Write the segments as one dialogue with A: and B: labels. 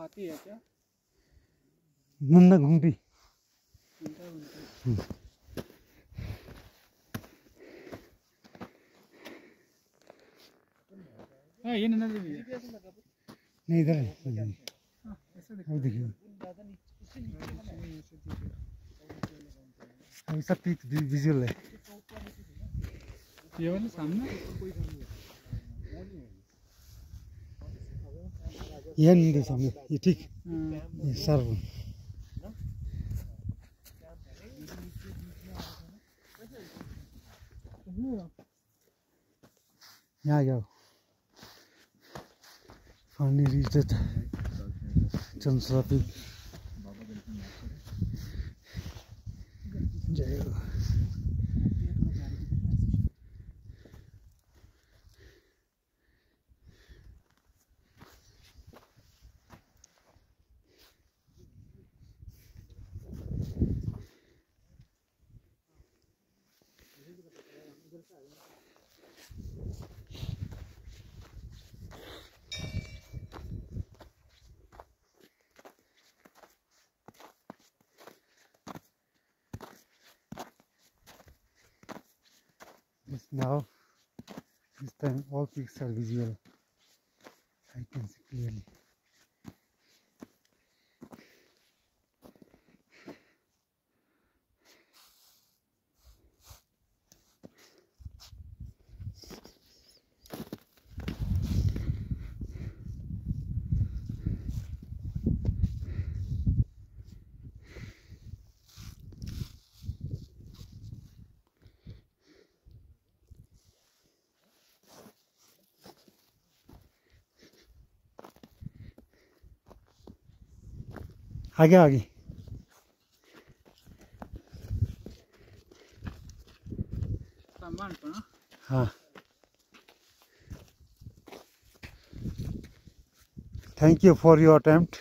A: हाथी है क्या?
B: नंदा घूमती।
A: हाँ ये नंदा देवी है।
B: नहीं इधर है।
A: ऐसा
B: अब देखिए अभी सब पीक विजुअल है।
A: ये वाला सामने
B: ये नहीं दे सामने ये ठीक ये सर यहाँ जाओ फाइनली रीच्ड चंद्रशिला पीक। जय हो। Yes, now this time all peaks are visible. I can see clearly. आगे आगे
A: सामान पर ना।
B: हाँ thank you for your attempt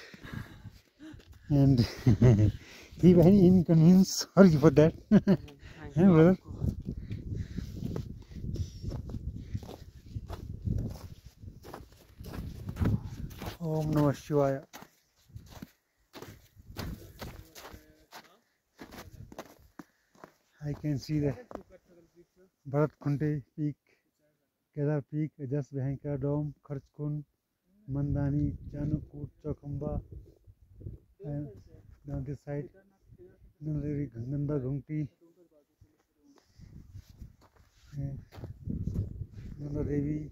B: and if any inconvenience sorry for that hey brother Om Namah Shivaya. I can see the Bharat Khunte peak, Kedar peak, just behind Kedar Dome, Kharchkund, Mandani, Chanukut, Chokamba, and down this side, Nanda Ghumti, Nanda Devi.